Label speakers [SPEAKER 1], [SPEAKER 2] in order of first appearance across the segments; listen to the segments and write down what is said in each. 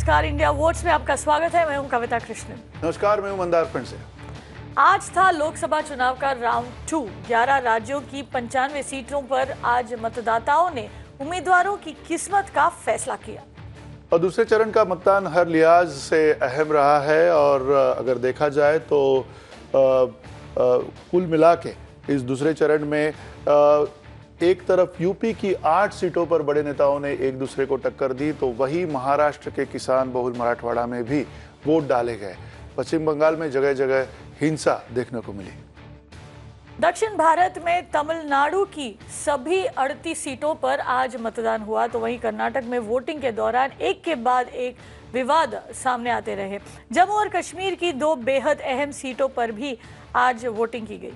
[SPEAKER 1] नमस्कार, India votes में आपका स्वागत है। मैं हूं कविता कृष्णन।
[SPEAKER 2] नमस्कार, मैं हूं मंदार फंसे।
[SPEAKER 1] आज था लोकसभा चुनाव का राउंड 2। 11 राज्यों की 95 सीटों पर आज मतदाताओं ने उम्मीदवारों की किस्मत का फैसला किया
[SPEAKER 2] और दूसरे चरण का मतदान हर लिहाज से अहम रहा है। और अगर देखा जाए तो कुल मिला के इस दूसरे चरण में एक तरफ यूपी की 8 सीटों पर बड़े नेताओं ने एक दूसरे को टक्कर दी, तो वही महाराष्ट्र के किसान बहुल मराठवाड़ा में भी वोट डाले गए। पश्चिम बंगाल में जगह जगह हिंसा देखने को मिली।
[SPEAKER 1] दक्षिण भारत में तमिलनाडु की सभी 38 सीटों पर आज मतदान हुआ, तो वहीं कर्नाटक में वोटिंग के दौरान एक के बाद एक विवाद सामने आते रहे। जम्मू और कश्मीर की 2 बेहद अहम सीटों पर भी आज वोटिंग की गई।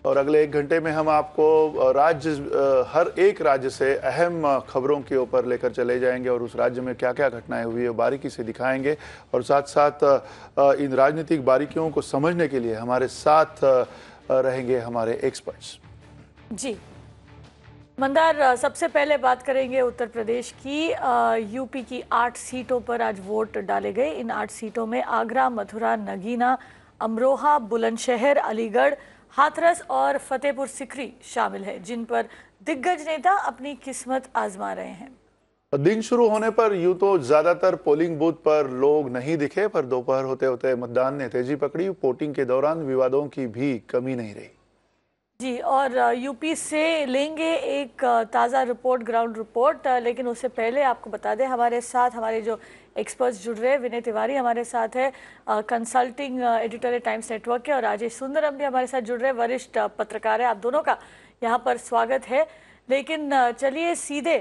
[SPEAKER 2] और अगले 1 घंटे में हम आपको हर एक राज्य से अहम खबरों के ऊपर लेकर चले जाएंगे और उस राज्य में क्या क्या घटनाएं हुई है बारीकी से दिखाएंगे। और साथ साथ इन राजनीतिक बारीकियों को समझने के लिए हमारे साथ रहेंगे हमारे एक्सपर्ट्स।
[SPEAKER 1] जी मंदार, सबसे पहले बात करेंगे उत्तर प्रदेश की। यूपी की 8 सीटों पर आज वोट डाले गए। इन 8 सीटों में आगरा, मथुरा, नगीना, अमरोहा, बुलंदशहर, अलीगढ़, हाथरस और फतेहपुर सिकरी शामिल है, जिन पर दिग्गज नेता अपनी किस्मत आजमा रहे हैं।
[SPEAKER 2] दिन शुरू होने पर यूं तो ज्यादातर पोलिंग बूथ पर लोग नहीं दिखे, पर दोपहर होते होते मतदान ने तेजी पकड़ी। वोटिंग के दौरान विवादों की भी कमी नहीं रही। जी,
[SPEAKER 1] और यूपी से लेंगे एक ताज़ा रिपोर्ट, ग्राउंड रिपोर्ट। लेकिन उससे पहले आपको बता दें, हमारे साथ हमारे जो एक्सपर्ट्स जुड़ रहे हैं, विनय तिवारी हमारे साथ है, कंसल्टिंग एडिटर है टाइम्स नेटवर्क के, और राजेश सुंदरम भी हमारे साथ जुड़ रहे हैं, वरिष्ठ पत्रकार है। आप दोनों का यहाँ पर स्वागत है। लेकिन चलिए सीधे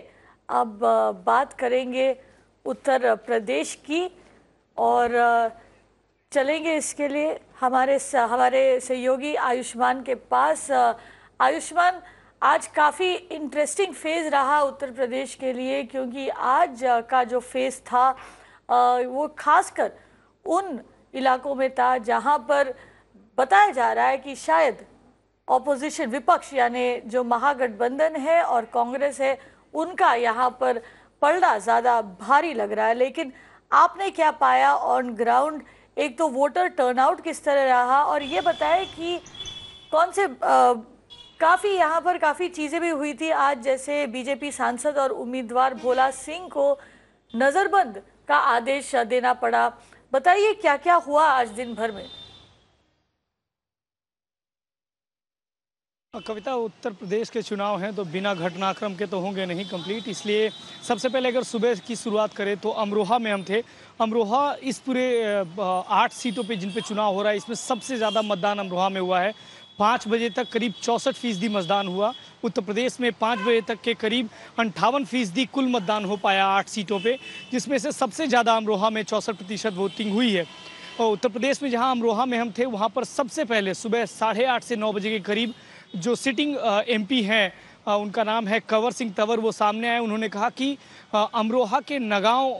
[SPEAKER 1] अब बात करेंगे उत्तर प्रदेश की, और चलेंगे इसके लिए हमारे सहयोगी आयुष्मान के पास। आयुष्मान, आज काफ़ी इंटरेस्टिंग फेज़ रहा उत्तर प्रदेश के लिए, क्योंकि आज का जो फेज़ था वो खासकर उन इलाकों में था जहां पर बताया जा रहा है कि शायद ऑपोजिशन, विपक्ष यानी जो महागठबंधन है और कांग्रेस है, उनका यहां पर पलड़ा ज़्यादा भारी लग रहा है। लेकिन आपने क्या पाया ऑन ग्राउंड? एक तो वोटर टर्नआउट किस तरह रहा, और ये बताएं कि कौन से काफ़ी यहाँ पर काफ़ी चीज़ें भी हुई थी आज, जैसे बीजेपी सांसद और उम्मीदवार भोला सिंह को नज़रबंद का आदेश देना पड़ा। बताइए क्या क्या हुआ आज दिन भर में?
[SPEAKER 3] कविता, उत्तर प्रदेश के चुनाव हैं तो बिना घटनाक्रम के तो होंगे नहीं कंप्लीट। इसलिए सबसे पहले अगर सुबह की शुरुआत करें तो अमरोहा में हम थे। अमरोहा इस पूरे 8 सीटों पे जिन पे चुनाव हो रहा है, इसमें सबसे ज़्यादा मतदान अमरोहा में हुआ है। 5 बजे तक करीब 64% मतदान हुआ। उत्तर प्रदेश में 5 बजे तक के करीब 58% कुल मतदान हो पाया 8 सीटों पे, जिसमें से सबसे ज़्यादा अमरोहा में 64% वोटिंग हुई है। और उत्तर प्रदेश में जहां अमरोहा में हम थे, वहां पर सबसे पहले सुबह 8:30 से 9 बजे के करीब जो सिटिंग एमपी हैं, उनका नाम है कंवर सिंह तंवर, वो सामने आए। उन्होंने कहा कि अमरोहा के नगांव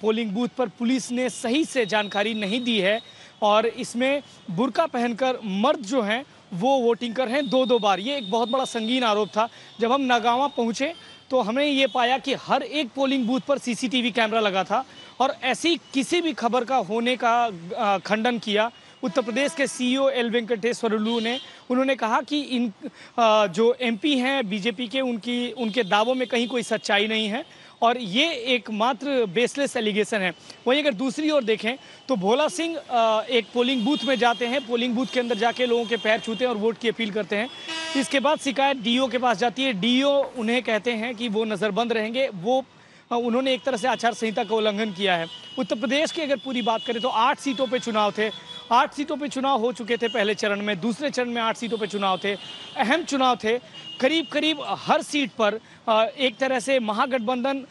[SPEAKER 3] पोलिंग बूथ पर पुलिस ने सही से जानकारी नहीं दी है, और इसमें बुर्का पहनकर मर्द जो हैं वो वोटिंग कर रहे हैं 2-2 बार। ये एक बहुत बड़ा संगीन आरोप था। जब हम नगांवा पहुंचे तो हमने ये पाया कि हर एक पोलिंग बूथ पर सीसीटीवी कैमरा लगा था, और ऐसी किसी भी खबर का होने का खंडन किया उत्तर प्रदेश के सीईओ एल वेंकटेश्वरलू ने। उन्होंने कहा कि इन जो एमपी हैं बीजेपी के, उनके दावों में कहीं कोई सच्चाई नहीं है, और ये एकमात्र बेसलेस एलिगेशन है। वहीं अगर दूसरी ओर देखें तो भोला सिंह एक पोलिंग बूथ में जाते हैं, पोलिंग बूथ के अंदर जाके लोगों के पैर छूते हैं और वोट की अपील करते हैं। इसके बाद शिकायत डीओ के पास जाती है। डीओ उन्हें कहते हैं कि वो नज़रबंद रहेंगे। उन्होंने एक तरह से आचार संहिता का उल्लंघन किया है। उत्तर प्रदेश की अगर पूरी बात करें तो 8 सीटों पे चुनाव थे। 8 सीटों पे चुनाव हो चुके थे पहले चरण में। दूसरे चरण में 8 सीटों पे चुनाव थे, अहम चुनाव थे। करीब करीब हर सीट पर एक तरह से महागठबंधन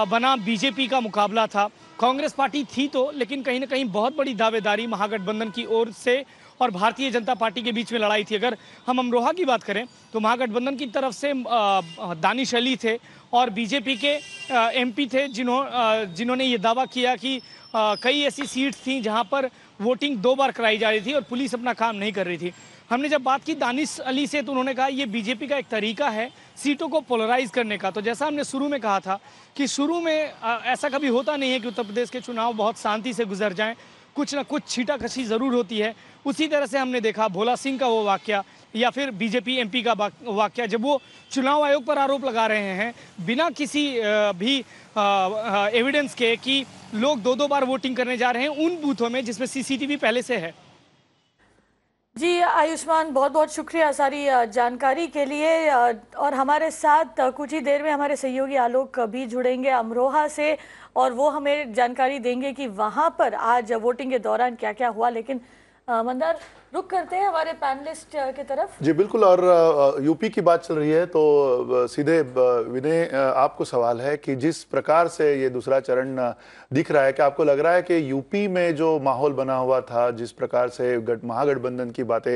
[SPEAKER 3] बना बीजेपी का मुकाबला था। कांग्रेस पार्टी थी तो, लेकिन कहीं ना कहीं बहुत बड़ी दावेदारी महागठबंधन की ओर से और भारतीय जनता पार्टी के बीच में लड़ाई थी। अगर हम अमरोहा की बात करें तो महागठबंधन की तरफ से दानिश अली थे, और बीजेपी के एमपी थे जिन्होंने ये दावा किया कि कई ऐसी सीट्स थी जहां पर वोटिंग 2 बार कराई जा रही थी और पुलिस अपना काम नहीं कर रही थी। हमने जब बात की दानिश अली से तो उन्होंने कहा ये बीजेपी का एक तरीका है सीटों को पोलराइज करने का। तो जैसा हमने शुरू में कहा था कि शुरू में ऐसा कभी होता नहीं है कि उत्तर प्रदेश के चुनाव बहुत शांति से गुजर जाएं, कुछ ना कुछ छीटाकशी ज़रूर होती है। उसी तरह से हमने देखा भोला सिंह का वो वाकया या फिर बीजेपी एमपी का वाकया, जब वो चुनाव आयोग पर आरोप लगा रहे हैं बिना किसी भी एविडेंस के कि लोग 2-2 बार वोटिंग करने जा रहे हैं उन बूथों में जिसमें सीसीटीवी पहले से है।
[SPEAKER 1] जी आयुष्मान, बहुत बहुत शुक्रिया सारी जानकारी के लिए। और हमारे साथ कुछ ही देर में हमारे सहयोगी आलोक भी जुड़ेंगे अमरोहा से और वो हमें जानकारी देंगे कि वहाँ पर आज वोटिंग के दौरान क्या क्या हुआ। लेकिन मंदार, रुक करते हैं हमारे पैनलिस्ट की तरफ।
[SPEAKER 2] जी बिल्कुल, और यूपी की बात चल रही है तो सीधे विनय आपको सवाल है कि जिस प्रकार से ये दूसरा चरण दिख रहा है, कि आपको लग रहा है कि यूपी में जो माहौल बना हुआ था, जिस प्रकार से महागठबंधन की बातें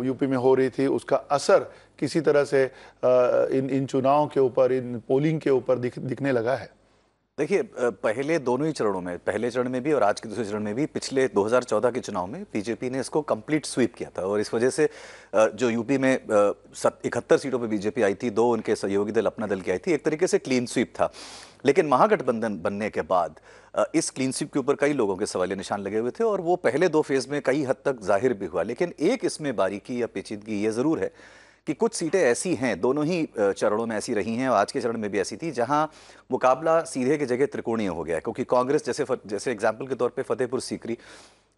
[SPEAKER 2] यूपी में हो रही थी, उसका असर किसी तरह से इन चुनावों के ऊपर, इन पोलिंग के ऊपर दिखने लगा है?
[SPEAKER 4] देखिए, पहले दोनों ही चरणों में, पहले चरण में भी और आज के दूसरे चरण में भी, पिछले 2014 के चुनाव में बीजेपी ने इसको कंप्लीट स्वीप किया था और इस वजह से जो यूपी में 71 सीटों पे बीजेपी आई थी, 2 उनके सहयोगी दल अपना दल की आई थी, एक तरीके से क्लीन स्वीप था। लेकिन महागठबंधन बनने के बाद इस क्लीन स्वीप के ऊपर कई लोगों के सवालिया निशान लगे हुए थे और वो पहले 2 फेज में कई हद तक जाहिर भी हुआ। लेकिन एक इसमें बारीकी या पेचीदगी ये ज़रूर है कि कुछ सीटें ऐसी हैं, दोनों ही चरणों में ऐसी रही हैं और आज के चरण में भी ऐसी थी, जहां मुकाबला सीधे की जगह त्रिकोणीय हो गया है। क्योंकि कांग्रेस जैसे एग्जाम्पल के तौर पे फतेहपुर सीकरी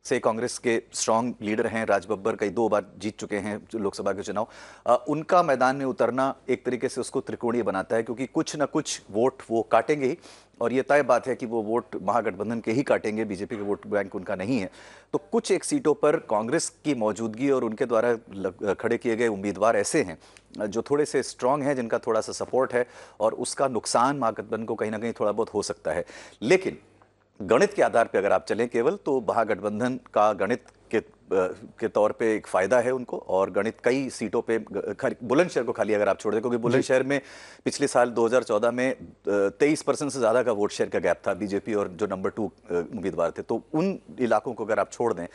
[SPEAKER 4] से कांग्रेस के स्ट्रांग लीडर हैं राज बब्बर, कई 2 बार जीत चुके हैं लोकसभा के चुनाव, उनका मैदान में उतरना एक तरीके से उसको त्रिकोणीय बनाता है, क्योंकि कुछ ना कुछ वोट वो काटेंगे ही और ये तय बात है कि वो वोट महागठबंधन के ही काटेंगे, बीजेपी के वोट बैंक उनका नहीं है। तो कुछ एक सीटों पर कांग्रेस की मौजूदगी और उनके द्वारा खड़े किए गए उम्मीदवार ऐसे हैं जो थोड़े से स्ट्रांग हैं, जिनका थोड़ा सा सपोर्ट है और उसका नुकसान महागठबंधन को कहीं ना कहीं थोड़ा बहुत हो सकता है। लेकिन गणित के आधार पर अगर आप चलें केवल, तो महागठबंधन का गणित के तौर पे एक फायदा है उनको, और गणित कई सीटों पे बुलंदशहर को खाली अगर आप छोड़ दें, क्योंकि बुलंदशहर में पिछले साल 2014 में 23% से ज़्यादा का वोट शेयर का गैप था बीजेपी और जो नंबर 2 उम्मीदवार थे। तो उन इलाकों को अगर आप छोड़ दें,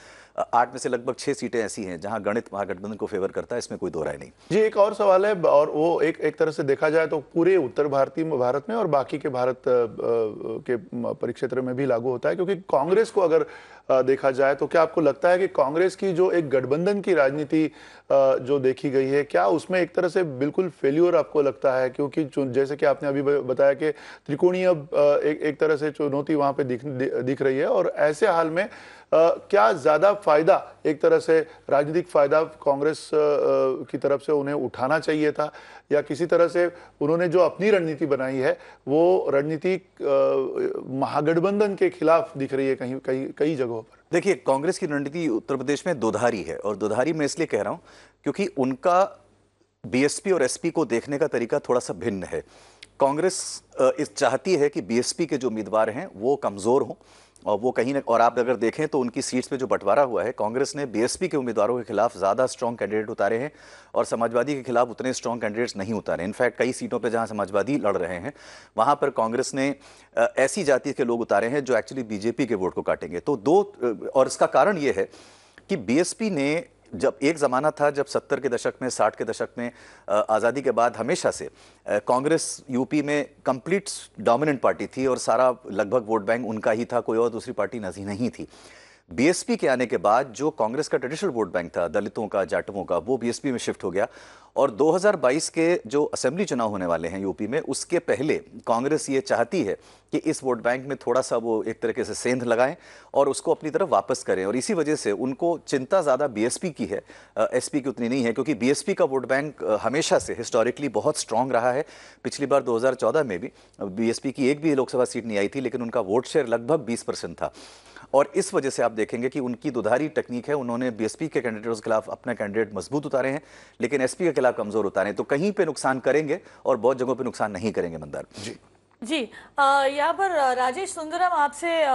[SPEAKER 4] 8 में से लगभग 6 सीटें ऐसी हैं जहां गणित महागठबंधन को फेवर करता है, इसमें कोई दो राय नहीं।
[SPEAKER 2] जी, एक और सवाल है, और वो एक तरह से देखा जाए तो पूरे उत्तर भारत में और बाकी के भारत के परिक्षेत्र में भी लागू होता है, क्योंकि कांग्रेस को अगर देखा जाए तो क्या आपको लगता है कि कांग्रेस की जो एक गठबंधन की राजनीति जो देखी गई है, क्या उसमें एक तरह से बिल्कुल फेल्योर आपको लगता है? क्योंकि जैसे कि आपने अभी बताया कि त्रिकोणीय एक तरह से चुनौती वहां पे दिख रही है, और ऐसे हाल में क्या ज्यादा फायदा, एक तरह से राजनीतिक फायदा कांग्रेस की तरफ से उन्हें उठाना चाहिए था, या किसी तरह से उन्होंने जो अपनी रणनीति बनाई है वो रणनीति महागठबंधन के खिलाफ दिख रही है कई जगहों पर?
[SPEAKER 4] देखिए, कांग्रेस की रणनीति उत्तर प्रदेश में दोधारी है, और दोधारी मैं इसलिए कह रहा हूं क्योंकि उनका बीएसपी और एसपी को देखने का तरीका थोड़ा सा भिन्न है। कांग्रेस इस चाहती है कि बीएसपी के जो उम्मीदवार हैं वो कमजोर हों, और वो कहीं ना, और आप अगर देखें तो उनकी सीट्स पे जो बंटवारा हुआ है, कांग्रेस ने बीएसपी के उम्मीदवारों के खिलाफ ज़्यादा स्ट्रॉन्ग कैंडिडेट उतारे हैं और समाजवादी के खिलाफ उतने स्ट्रॉन्ग कैंडिडेट्स नहीं उतारे। इनफैक्ट कई सीटों पे जहां समाजवादी लड़ रहे हैं वहां पर कांग्रेस ने ऐसी जाति के लोग उतारे हैं जो एक्चुअली बीजेपी के वोट को काटेंगे। तो और इसका कारण ये है कि बीएसपी ने, जब एक ज़माना था जब 70 के दशक में, 60 के दशक में, आज़ादी के बाद हमेशा से कांग्रेस यूपी में कंप्लीट डोमिनेंट पार्टी थी और सारा लगभग वोट बैंक उनका ही था, कोई और दूसरी पार्टी नहीं थी। बीएसपी के आने के बाद जो कांग्रेस का ट्रेडिशनल वोट बैंक था दलितों का, जाटवों का, वो बीएसपी में शिफ्ट हो गया। और 2022 के जो असेंबली चुनाव होने वाले हैं यूपी में, उसके पहले कांग्रेस ये चाहती है कि इस वोट बैंक में थोड़ा सा वो एक तरीके से सेंध लगाएं और उसको अपनी तरफ वापस करें, और इसी वजह से उनको चिंता ज़्यादा बीएसपी की है, एसपी की उतनी नहीं है, क्योंकि बीएसपी का वोट बैंक हमेशा से हिस्टोरिकली बहुत स्ट्रांग रहा है। पिछली बार 2014 में भी बीएसपी की एक भी लोकसभा सीट नहीं आई थी, लेकिन उनका वोट शेयर लगभग 20% था। और इस वजह से आप देखेंगे कि उनकी दुधारी टेक्निक है, उन्होंने बीएसपी के कैंडिडेट्स के खिलाफ अपने कैंडिडेट मजबूत उतारे हैं, लेकिन एसपी के खिलाफ कमजोर उतारे हैं। तो कहीं पे नुकसान करेंगे और बहुत जगहों पे नुकसान नहीं करेंगे। मंदार
[SPEAKER 1] जी यहाँ पर राजेश सुंदरम, आपसे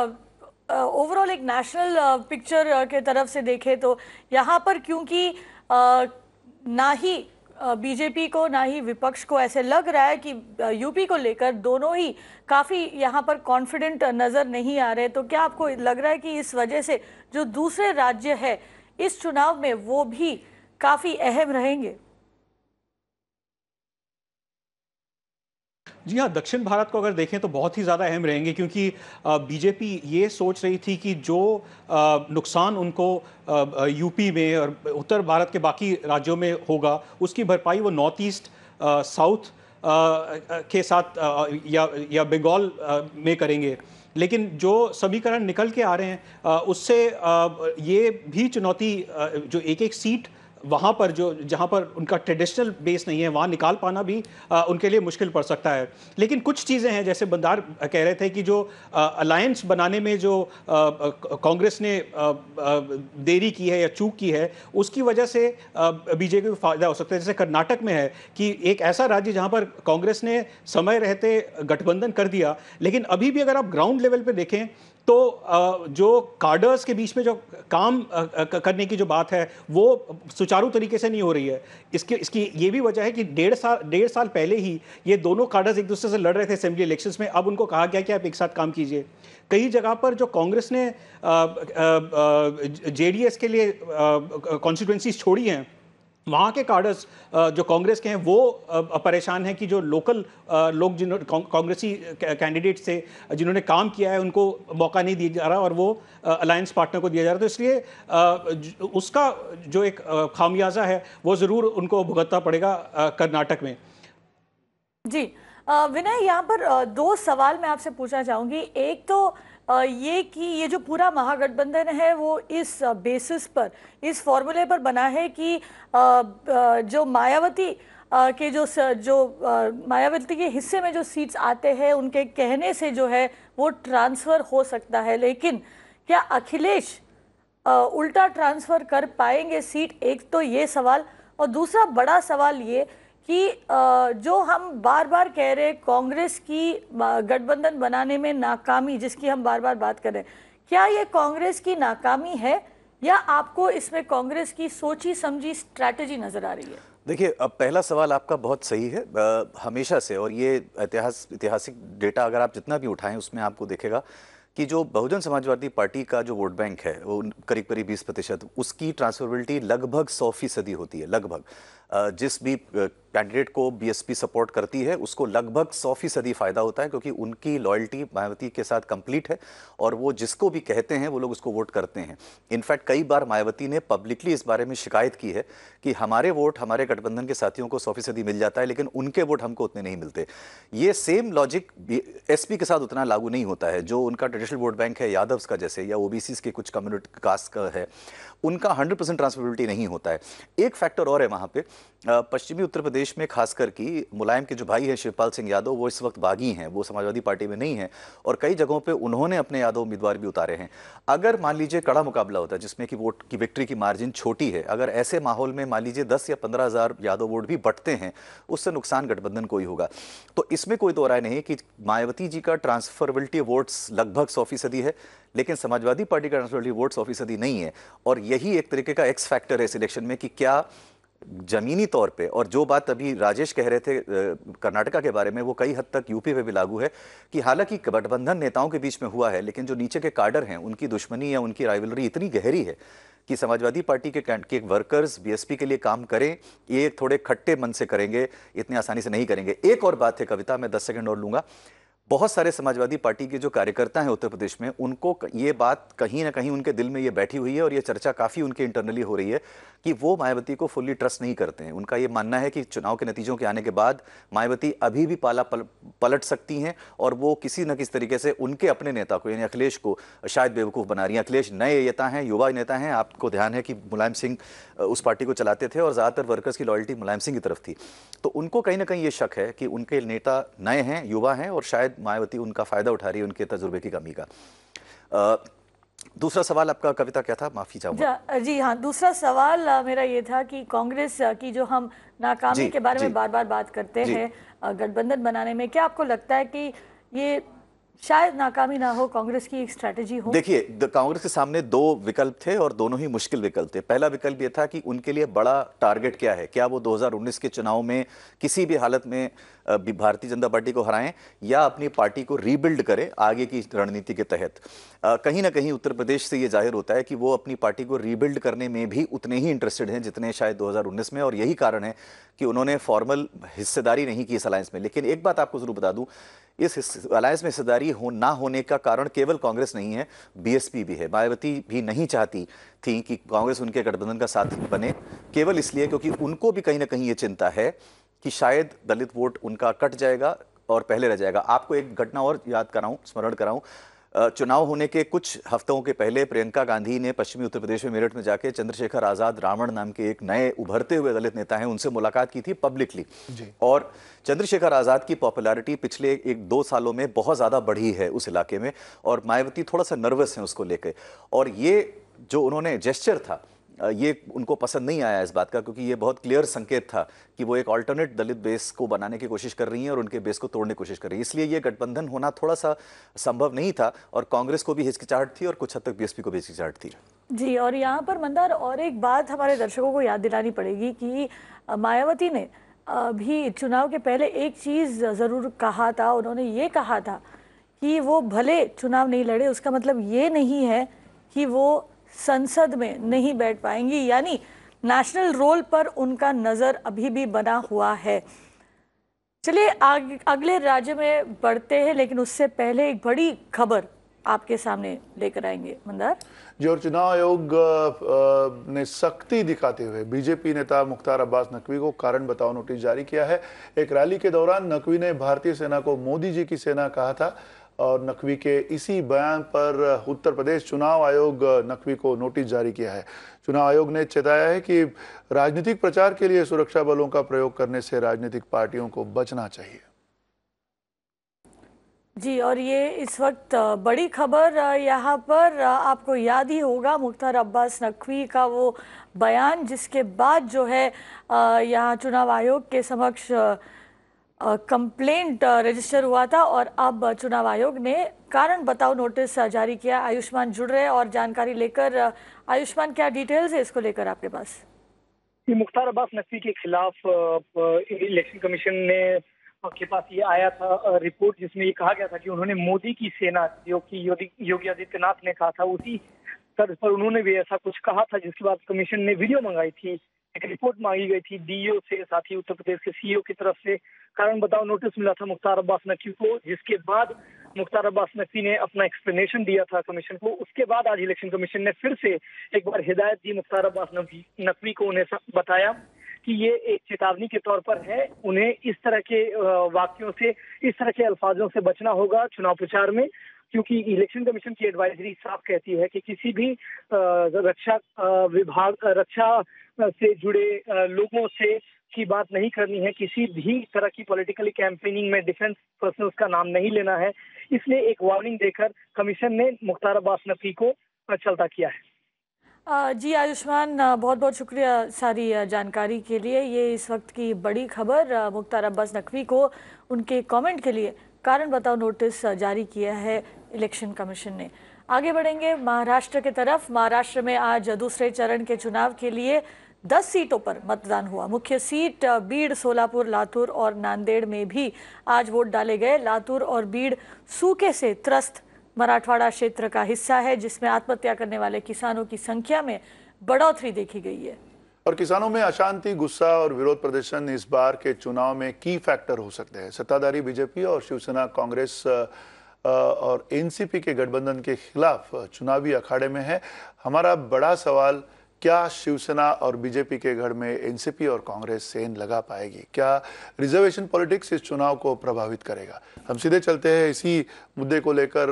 [SPEAKER 1] ओवरऑल एक नेशनल पिक्चर के तरफ से देखें तो यहाँ पर क्योंकि ना ही बीजेपी को ना ही विपक्ष को ऐसे लग रहा है कि यूपी को लेकर दोनों ही काफ़ी यहाँ पर कॉन्फिडेंट नज़र नहीं आ रहे, तो क्या आपको लग रहा है कि इस वजह से जो दूसरे राज्य है इस चुनाव में वो भी काफी अहम रहेंगे?
[SPEAKER 5] जी हाँ, दक्षिण भारत को अगर देखें तो बहुत ही ज़्यादा अहम रहेंगे, क्योंकि बीजेपी ये सोच रही थी कि जो नुकसान उनको यूपी में और उत्तर भारत के बाकी राज्यों में होगा, उसकी भरपाई वो नॉर्थ ईस्ट, साउथ के साथ या बंगाल में करेंगे। लेकिन जो समीकरण निकल के आ रहे हैं उससे ये भी चुनौती, जो एक एक सीट वहाँ पर जो जहाँ पर उनका ट्रेडिशनल बेस नहीं है, वहाँ निकाल पाना भी उनके लिए मुश्किल पड़ सकता है। लेकिन कुछ चीज़ें हैं, जैसे बंदार कह रहे थे कि जो अलायंस बनाने में जो कांग्रेस ने देरी की है या चूक की है, उसकी वजह से बीजेपी को फायदा हो सकता है। जैसे कर्नाटक में है कि एक ऐसा राज्य जहाँ पर कांग्रेस ने समय रहते गठबंधन कर दिया, लेकिन अभी भी अगर आप ग्राउंड लेवल पर देखें तो जो कार्डर्स के बीच में जो काम करने की जो बात है वो सुचारू तरीके से नहीं हो रही है। इसकी ये भी वजह है कि डेढ़ साल पहले ही ये दोनों कार्डर्स एक दूसरे से लड़ रहे थे असेंबली इलेक्शंस में। अब उनको कहा गया कि आप एक साथ काम कीजिए। कई जगह पर जो कांग्रेस ने जेडीएस के लिए कॉन्स्टिट्यूएंसीज छोड़ी हैं, वहाँ के कार्डर्स जो कांग्रेस के हैं वो परेशान हैं कि जो लोकल लोग जिन्होंने कांग्रेसी कैंडिडेट्स थे जिन्होंने काम किया है, उनको मौका नहीं दिया जा रहा और वो अलायंस पार्टनर को दिया जा रहा। तो इसलिए उसका जो एक खामियाजा है वो ज़रूर उनको भुगतना पड़ेगा कर्नाटक में।
[SPEAKER 1] जी विनय, यहाँ पर दो सवाल मैं आपसे पूछना चाहूँगी। एक तो ये कि ये जो पूरा महागठबंधन है वो इस बेसिस पर, इस फॉर्मूले पर बना है कि जो मायावती के जो मायावती के हिस्से में जो सीट्स आते हैं उनके कहने से जो है वो ट्रांसफ़र हो सकता है। लेकिन क्या अखिलेश उल्टा ट्रांसफ़र कर पाएंगे सीट? एक तो ये सवाल, और दूसरा बड़ा सवाल ये कि जो हम बार बार कह रहे हैं कांग्रेस की गठबंधन बनाने में नाकामी, जिसकी हम बार बार बात कर रहे हैं, क्या ये कांग्रेस की नाकामी है या आपको इसमें कांग्रेस की सोची समझी स्ट्रैटेजी नजर आ रही है?
[SPEAKER 4] देखिए, अब पहला सवाल आपका बहुत सही है। हमेशा से, और ये ऐतिहासिक डेटा अगर आप जितना भी उठाएं उसमें आपको देखेगा कि जो बहुजन समाजवादी पार्टी का जो वोट बैंक है वो करीब करीब 20%, उसकी ट्रांसफरेबिलिटी लगभग 100% होती है। लगभग जिस भी कैंडिडेट को बीएसपी सपोर्ट करती है उसको लगभग 100% फायदा होता है, क्योंकि उनकी लॉयल्टी मायावती के साथ कंप्लीट है और वो जिसको भी कहते हैं वो लोग उसको वोट करते हैं। इनफैक्ट कई बार मायावती ने पब्लिकली इस बारे में शिकायत की है कि हमारे वोट हमारे गठबंधन के साथियों को 100% मिल जाता है, लेकिन उनके वोट हमको उतने नहीं मिलते। ये सेम लॉजिक एसपी के साथ उतना लागू नहीं होता है। जो उनका ट्रेडिशनल वोट बैंक है यादव्स का जैसे, या ओबीसी के कुछ कम्युनिटी कास्ट का है, उनका 100% ट्रांसफरेबिलिटी नहीं होता है। एक फैक्टर और है वहाँ पे, पश्चिमी उत्तर प्रदेश में खासकर कि मुलायम के जो भाई है शिवपाल सिंह यादव, वो इस वक्त बागी हैं, वो समाजवादी पार्टी में नहीं है और कई जगहों पे उन्होंने अपने यादव उम्मीदवार भी उतारे हैं। अगर मान लीजिए कड़ा मुकाबला होता है जिसमें कि वोट की विक्ट्री की मार्जिन छोटी है, अगर ऐसे माहौल में मान लीजिए 10 या 15 हज़ार यादव वोट भी बटते हैं, उससे नुकसान गठबंधन को ही होगा। तो इसमें कोई दो राय नहीं कि मायावती जी का ट्रांसफरेबिलिटी वोट्स लगभग 100% है, लेकिन समाजवादी पार्टी का ट्रांसफरेबिलिटी वोट 100% नहीं है। और यही एक तरीके का एक्स फैक्टर है इस इलेक्शन में कि क्या जमीनी तौर पे, और जो बात अभी राजेश कह रहे थे कर्नाटका के बारे में, वो कई हद तक यूपी पे भी लागू है कि हालांकि गठबंधन नेताओं के बीच में हुआ है, लेकिन जो नीचे के काडर हैं उनकी दुश्मनी या उनकी राइवलरी इतनी गहरी है कि समाजवादी पार्टी के वर्कर्स बीएसपी के लिए काम करें, ये थोड़े खट्टे मन से करेंगे, इतनी आसानी से नहीं करेंगे। एक और बात है कविता, मैं 10 सेकंड और लूंगा। बहुत सारे समाजवादी पार्टी के जो कार्यकर्ता हैं उत्तर प्रदेश में, उनको ये बात कहीं ना कहीं उनके दिल में ये बैठी हुई है और ये चर्चा काफ़ी उनके इंटरनली हो रही है कि वो मायावती को फुल्ली ट्रस्ट नहीं करते हैं। उनका ये मानना है कि चुनाव के नतीजों के आने के बाद मायावती अभी भी पलट सकती हैं और वो किसी न किसी तरीके से उनके अपने नेता को, यानी अखिलेश को, शायद बेवकूफ़ बना रही हैं। अखिलेश नए नेता हैं, युवा नेता हैं। आपको ध्यान है कि मुलायम सिंह उस पार्टी को चलाते थे और ज़्यादातर वर्कर्स की लॉयल्टी मुलायम सिंह की तरफ थी। तो उनको कहीं ना कहीं ये शक है कि उनके नेता नए हैं, युवा हैं और शायद मायावती उनका फायदा उठा रही है उनके तजुर्बे की कमी का। दूसरा सवाल आपका कविता क्या था, माफी चाहूंगा।
[SPEAKER 1] जी हाँ, दूसरा सवाल मेरा ये था कि कांग्रेस की जो हम नाकामी के बारे में बार बार बात करते हैं गठबंधन बनाने में, क्या आपको लगता है कि ये शायद नाकामी ना हो, कांग्रेस की एक स्ट्रैटेजी हो।
[SPEAKER 4] देखिए, कांग्रेस के सामने दो विकल्प थे और दोनों ही मुश्किल विकल्प थे। पहला विकल्प ये था कि उनके लिए बड़ा टारगेट क्या है, क्या वो 2019 के चुनाव में किसी भी हालत में भारतीय जनता पार्टी को हराएं या अपनी पार्टी को रीबिल्ड करें आगे की रणनीति के तहत। कहीं ना कहीं उत्तर प्रदेश से ये जाहिर होता है कि वो अपनी पार्टी को रीबिल्ड करने में भी उतने ही इंटरेस्टेड हैं जितने शायद 2019 में, और यही कारण है कि उन्होंने फॉर्मल हिस्सेदारी नहीं की इस अलायंस में। लेकिन एक बात आपको जरूर बता दूं, इस अलायंस में हिस्सेदारी ना होने का कारण केवल कांग्रेस नहीं है, बीएसपी भी है। मायावती भी नहीं चाहती थी कि कांग्रेस उनके गठबंधन का साथ बने, केवल इसलिए क्योंकि उनको भी कहीं ना कहीं ये चिंता है कि शायद दलित वोट उनका कट जाएगा और पहले रह जाएगा। आपको एक घटना और याद कराऊं, स्मरण कराऊं। चुनाव होने के कुछ हफ्तों के पहले प्रियंका गांधी ने पश्चिमी उत्तर प्रदेश में मेरठ में जाके चंद्रशेखर आजाद रावण नाम के एक नए उभरते हुए दलित नेता हैं, उनसे मुलाकात की थी पब्लिकली। और चंद्रशेखर आजाद की पॉपुलैरिटी पिछले 1-2 सालों में बहुत ज्यादा बढ़ी है उस इलाके में, और मायावती थोड़ा सा नर्वस है उसको लेकर। और ये जो उन्होंने जेस्चर था, ये उनको पसंद नहीं आया इस बात का, क्योंकि ये बहुत क्लियर संकेत था कि वो एक अल्टरनेट दलित बेस को बनाने की कोशिश कर रही हैं और उनके बेस को तोड़ने की कोशिश कर रही है। इसलिए ये गठबंधन होना थोड़ा सा संभव नहीं था, और कांग्रेस को भी हिचकिचाहट थी और कुछ हद तक बीएसपी को भी हिचकिचाहट थी।
[SPEAKER 1] जी, और यहाँ पर मंदार और एक बात हमारे दर्शकों को याद दिलानी पड़ेगी कि मायावती ने भी चुनाव के पहले एक चीज़ ज़रूर कहा था। उन्होंने ये कहा था कि वो भले चुनाव नहीं लड़े, उसका मतलब ये नहीं है कि वो संसद में नहीं बैठ पाएंगी, यानी नेशनल रोल पर उनका नज़र अभी भी बना हुआ है। चलिए अगले राज्य में बढ़ते हैं, लेकिन उससे पहले एक बड़ी खबर आपके सामने लेकर आएंगे मंदार
[SPEAKER 2] जी। और चुनाव आयोग ने सख्ती दिखाते हुए बीजेपी नेता मुख्तार अब्बास नकवी को कारण बताओ नोटिस जारी किया है। एक रैली के दौरान नकवी ने भारतीय सेना को मोदी जी की सेना कहा था, और नकवी के इसी बयान पर उत्तर प्रदेश चुनाव आयोग नकवी को नोटिस जारी किया है। चुनाव आयोग ने चेताया है कि राजनीतिक प्रचार के लिए सुरक्षा बलों का प्रयोग करने से राजनीतिक पार्टियों को बचना चाहिए।
[SPEAKER 1] जी, और ये इस वक्त बड़ी खबर यहाँ पर आपको याद ही होगा मुख्तार अब्बास नकवी का वो बयान, जिसके बाद जो है यहाँ चुनाव आयोग के समक्ष कंप्लेंट रजिस्टर हुआ था, और अब चुनाव आयोग ने कारण बताओ नोटिस जारी किया। आयुष्मान जुड़ रहे और जानकारी लेकर। आयुष्मान, क्या डिटेल्स है इसको लेकर आपके पास?
[SPEAKER 6] मुख्तार अब्बास नकवी के खिलाफ इलेक्शन कमीशन ने के पास ये आया था रिपोर्ट, जिसमें ये कहा गया था कि उन्होंने मोदी की सेना, जो कि योगी आदित्यनाथ ने कहा था, उसी तर्ज पर उन्होंने भी ऐसा कुछ कहा था, जिसके बाद कमीशन ने वीडियो मंगाई थी, एक रिपोर्ट मांगी गई थी डीओ से, साथ ही उत्तर प्रदेश के सीईओ की तरफ से कारण बताओ नोटिस मिला था मुख्तार अब्बास नकवी को, जिसके बाद मुख्तार अब्बास नकवी ने अपना एक्सप्लेनेशन दिया था कमीशन को। उसके बाद आज इलेक्शन कमीशन ने फिर से एक बार हिदायत दी मुख्तार अब्बास नकवी को, उन्हें बताया कि ये एक चेतावनी के तौर पर है, उन्हें इस तरह के वाक्यों से, इस तरह के अल्फाजों से बचना होगा चुनाव प्रचार में, क्योंकि इलेक्शन कमीशन की एडवाइजरी साफ कहती है कि किसी भी रक्षा विभाग, रक्षा से जुड़े लोगों से की बात नहीं करनी है, किसी भी तरह की पॉलिटिकली कैंपेनिंग में डिफेंस पर्सनल्स का नाम नहीं लेना है। इसलिए एक वार्निंग देकर कमीशन ने मुख्तार अब्बास नकवी को चलता किया है।
[SPEAKER 1] जी आयुष्मान, बहुत बहुत शुक्रिया सारी जानकारी के लिए। ये इस वक्त की बड़ी खबर, मुख्तार अब्बास नकवी को उनके कमेंट के लिए कारण बताओ नोटिस जारी किया है इलेक्शन कमीशन ने। आगे बढ़ेंगे महाराष्ट्र की तरफ। महाराष्ट्र में आज दूसरे चरण के चुनाव के लिए 10 सीटों पर मतदान हुआ। मुख्य सीट बीड़, सोलापुर, लातूर और नांदेड़ में भी आज वोट डाले गए। लातूर और बीड़ सूखे से त्रस्त मराठवाड़ा क्षेत्र का हिस्सा है, जिसमें आत्महत्या करने वाले किसानों की संख्या में बढ़ोतरी देखी गई है।
[SPEAKER 2] और किसानों में अशांति, गुस्सा और विरोध प्रदर्शन इस बार के चुनाव में की फैक्टर हो सकते हैं। सत्ताधारी बीजेपी और शिवसेना कांग्रेस और एनसीपी के गठबंधन के खिलाफ चुनावी अखाड़े में है। हमारा बड़ा सवाल, क्या शिवसेना और बीजेपी के गढ़ में एनसीपी और कांग्रेस सेंध लगा पाएगी? क्या रिजर्वेशन पॉलिटिक्स इस चुनाव को प्रभावित करेगा? हम सीधे चलते हैं इसी मुद्दे को लेकर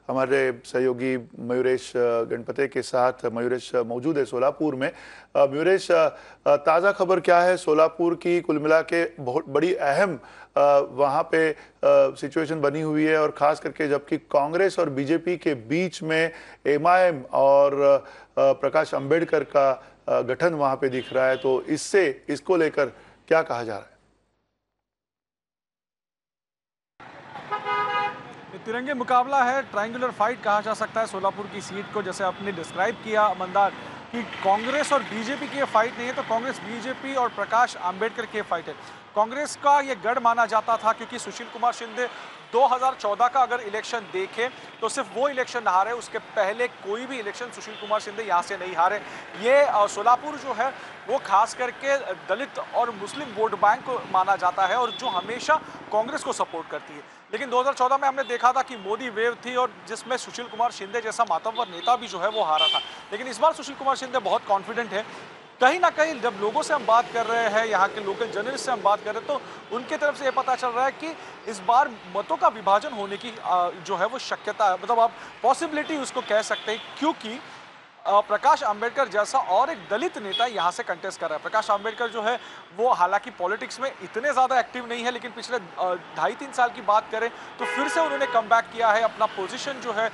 [SPEAKER 2] हमारे सहयोगी मयूरेश गणपते के साथ। मयूरेश मौजूद है सोलापुर में। मयूरेश, ताज़ा खबर क्या है सोलापुर की? कुल मिला के बहुत बड़ी अहम वहाँ पे सिचुएशन बनी हुई है, और खास करके जबकि कांग्रेस और बीजेपी के बीच में एमआईएम और प्रकाश अंबेडकर का गठन वहाँ पे दिख रहा है, तो इसको लेकर क्या कहा जा रहा है?
[SPEAKER 7] तिरंगे मुकाबला है, ट्रायंगुलर फाइट कहा जा सकता है सोलापुर की सीट को, जैसे आपने डिस्क्राइब किया मंदार कि कांग्रेस और बीजेपी की ये फाइट नहीं है, तो कांग्रेस बीजेपी और प्रकाश आंबेडकर की ये फाइट है। कांग्रेस का ये गढ़ माना जाता था क्योंकि सुशील कुमार शिंदे 2014 का अगर इलेक्शन देखें तो सिर्फ वो इलेक्शन हारे, उसके पहले कोई भी इलेक्शन सुशील कुमार शिंदे यहाँ से नहीं हारे। ये सोलापुर जो है वो खास करके दलित और मुस्लिम वोट बैंक को माना जाता है और जो हमेशा कांग्रेस को सपोर्ट करती है। लेकिन 2014 में हमने देखा था कि मोदी वेव थी और जिसमें सुशील कुमार शिंदे जैसा मातबर नेता भी जो है वो हारा था। लेकिन इस बार सुशील कुमार शिंदे बहुत कॉन्फिडेंट है। कहीं ना कहीं जब लोगों से हम बात कर रहे हैं, यहाँ के लोकल जर्नलिस्ट से हम बात कर रहे हैं, तो उनके तरफ से ये पता चल रहा है कि इस बार मतों का विभाजन होने की जो है वो शक्यता है, मतलब आप पॉसिबिलिटी उसको कह सकते हैं, क्योंकि प्रकाश आंबेडकर जैसा और एक दलित नेता यहाँ से कंटेस्ट कर रहा है। प्रकाश आंबेडकर जो है वो हालांकि पॉलिटिक्स में इतने ज़्यादा एक्टिव नहीं है, लेकिन पिछले 2.5-3 साल की बात करें तो फिर से उन्होंने कमबैक किया है अपना पोजीशन जो है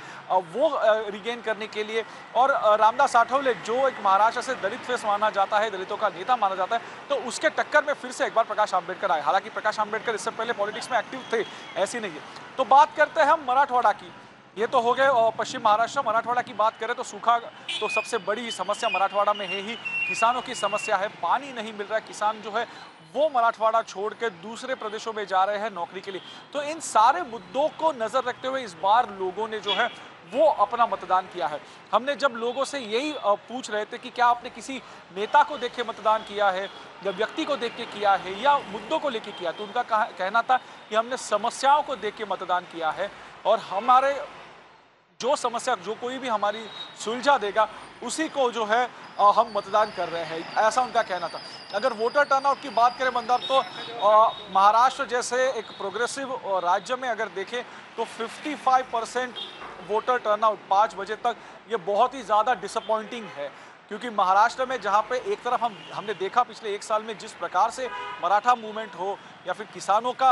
[SPEAKER 7] वो रिगेन करने के लिए। और रामदास आठवले जो एक महाराष्ट्र से दलित फेस माना जाता है, दलितों का नेता माना जाता है, तो उसके टक्कर में फिर से एक बार प्रकाश आंबेडकर आए। हालांकि प्रकाश आंबेडकर इससे पहले पॉलिटिक्स में एक्टिव थे, ऐसी नहीं है। तो बात करते हैं हम मराठवाड़ा की। ये तो हो गए पश्चिम महाराष्ट्र। मराठवाड़ा की बात करें तो सूखा तो सबसे बड़ी समस्या मराठवाड़ा में है ही, किसानों की समस्या है, पानी नहीं मिल रहा है, किसान जो है वो मराठवाड़ा छोड़ के दूसरे प्रदेशों में जा रहे हैं नौकरी के लिए। तो इन सारे मुद्दों को नज़र रखते हुए इस बार लोगों ने जो है वो अपना मतदान किया है। हमने जब लोगों से यही पूछ रहे थे कि क्या आपने किसी नेता को देख के मतदान किया है या व्यक्ति को देख के किया है या मुद्दों को लेके किया, तो उनका कहना था कि हमने समस्याओं को देख के मतदान किया है और हमारे जो समस्या जो कोई भी हमारी सुलझा देगा उसी को जो है हम मतदान कर रहे हैं, ऐसा उनका कहना था। अगर वोटर टर्नआउट की बात करें मंदार, तो महाराष्ट्र जैसे एक प्रोग्रेसिव राज्य में अगर देखें तो 55% वोटर टर्नआउट 5 बजे तक, ये बहुत ही ज़्यादा डिसअपॉइंटिंग है। क्योंकि महाराष्ट्र में जहाँ पे एक तरफ हमने देखा पिछले 1 साल में जिस प्रकार से मराठा मूवमेंट हो या फिर किसानों का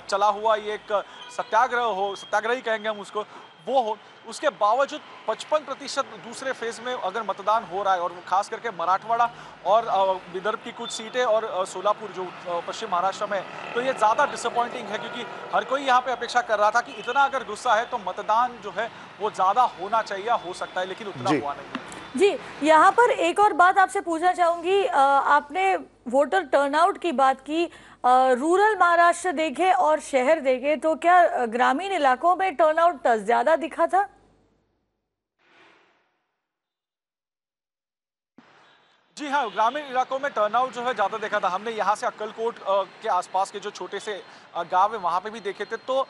[SPEAKER 7] चला हुआ ये एक सत्याग्रह हो, सत्याग्रही कहेंगे हम उसको, वो हो, उसके बावजूद 55% दूसरे फेज में अगर मतदान हो रहा है, और खास करके मराठवाड़ा और विदर्भ की कुछ सीटें और सोलापुर जो पश्चिम महाराष्ट्र में, तो ये ज़्यादा डिसअपॉइंटिंग है क्योंकि हर कोई यहाँ पे अपेक्षा कर रहा था कि इतना अगर गुस्सा है तो मतदान जो है वो ज़्यादा होना चाहिए, हो सकता है, लेकिन उतना हुआ नहीं है।
[SPEAKER 1] जी, यहाँ पर एक और बात आपसे पूछना चाहूँगी, आपने वोटर टर्नआउट की बात की, रूरल महाराष्ट्र देखे और शहर देखे तो क्या ग्रामीण इलाकों में टर्नआउट ज़्यादा दिखा था?
[SPEAKER 7] जी हाँ, ग्रामीण इलाकों में टर्नआउट जो है ज़्यादा देखा था। हमने यहाँ से अक्कलकोट के आसपास के जो छोटे से गांव है वहाँ पे भी देखे थे, तो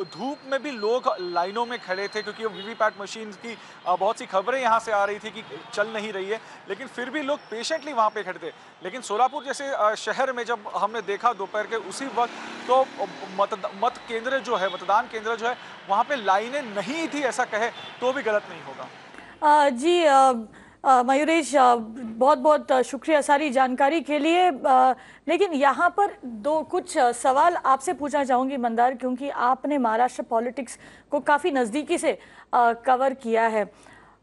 [SPEAKER 7] धूप में भी लोग लाइनों में खड़े थे क्योंकि वीवीपैट मशीन की बहुत सी खबरें यहाँ से आ रही थी कि चल नहीं रही है, लेकिन फिर भी लोग पेशेंटली वहाँ पे खड़े थे। लेकिन सोलापुर जैसे शहर में जब हमने देखा दोपहर के उसी वक्त, तो मत केंद्र जो है, मतदान केंद्र जो है, वहाँ पर लाइनें नहीं थी, ऐसा कहे तो भी गलत नहीं होगा।
[SPEAKER 1] जी मयूरेश, बहुत बहुत शुक्रिया सारी जानकारी के लिए। लेकिन यहाँ पर कुछ सवाल आपसे पूछना चाहूँगी मंदार, क्योंकि आपने महाराष्ट्र पॉलिटिक्स को काफ़ी नज़दीकी से कवर किया है।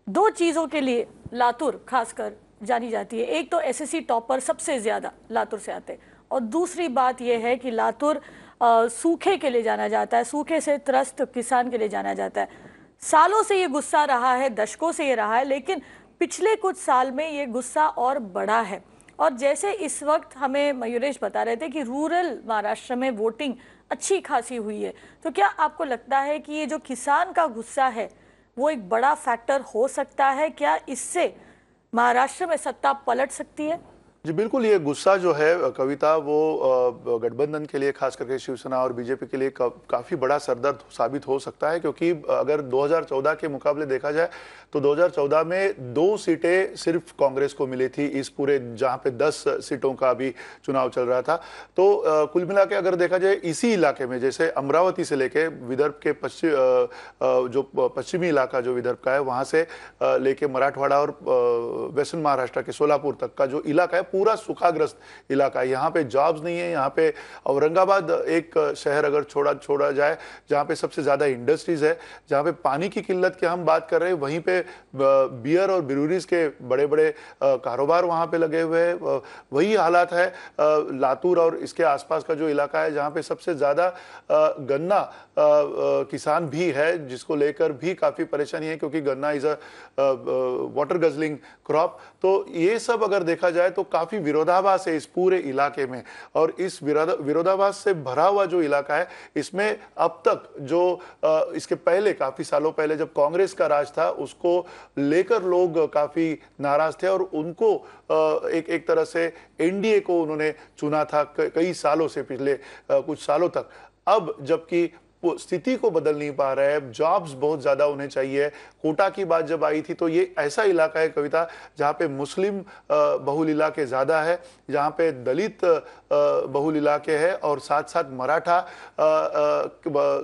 [SPEAKER 1] 2 चीज़ों के लिए लातूर खासकर जानी जाती है, एक तो एसएससी टॉपर सबसे ज़्यादा लातूर से आते, और दूसरी बात यह है कि लातूर सूखे के लिए जाना जाता है, सूखे से त्रस्त किसान के लिए जाना जाता है। सालों से ये गुस्सा रहा है, दशकों से ये रहा है, लेकिन पिछले कुछ साल में ये गुस्सा और बढ़ा है। और जैसे इस वक्त हमें मयूरेश बता रहे थे कि रूरल महाराष्ट्र में वोटिंग अच्छी खासी हुई है, तो क्या आपको लगता है कि ये जो किसान का गुस्सा है वो एक बड़ा फैक्टर हो सकता है? क्या इससे महाराष्ट्र में सत्ता पलट सकती है?
[SPEAKER 2] जी बिल्कुल, ये गुस्सा जो है कविता, वो गठबंधन के लिए, खास करके शिवसेना और बीजेपी के लिए काफ़ी बड़ा सरदर्द साबित हो सकता है। क्योंकि अगर 2014 के मुकाबले देखा जाए तो 2014 में 2 सीटें सिर्फ कांग्रेस को मिली थी, इस पूरे जहां पे 10 सीटों का भी चुनाव चल रहा था। तो कुल मिला के अगर देखा जाए इसी इलाके में, जैसे अमरावती से लेके विदर्भ के पश्चिमी इलाका जो विदर्भ का है, वहाँ से लेके मराठवाड़ा और वेस्टर्न महाराष्ट्र के सोलापुर तक का जो इलाका है, पूरा सूखाग्रस्त इलाका है, यहाँ पे जॉब्स नहीं है। यहाँ पे औरंगाबाद एक शहर अगर छोड़ा जाए जहाँ पे सबसे ज़्यादा इंडस्ट्रीज है, जहाँ पे पानी की किल्लत की हम बात कर रहे हैं, वहीं पे बियर और ब्रूरीज के बड़े बड़े कारोबार वहाँ पे लगे हुए हैं। वही हालात है लातूर और इसके आसपास का जो इलाका है, जहाँ पे सबसे ज़्यादा गन्ना किसान भी है, जिसको लेकर भी काफ़ी परेशानी है, क्योंकि गन्ना is a water guzzling crop. तो ये सब अगर देखा जाए तो काफ़ी विरोधाभास है इस पूरे इलाके में, और इस विरोधाभास से भरा हुआ जो इलाका है, इसमें अब तक जो इसके पहले काफ़ी सालों पहले जब कांग्रेस का राज था, उसको लेकर लोग काफ़ी नाराज थे और उनको एक तरह से एनडीए को उन्होंने चुना था कई सालों से, पिछले कुछ सालों तक। अब जबकि स्थिति को बदल नहीं पा रहा है, जॉब्स बहुत ज्यादा उन्हें चाहिए। कोटा की बात जब आई थी तो ये ऐसा इलाका है कविता जहाँ पे मुस्लिम बहुल इलाके ज्यादा है, जहाँ पे दलित बहुल इलाके हैं, और साथ साथ मराठा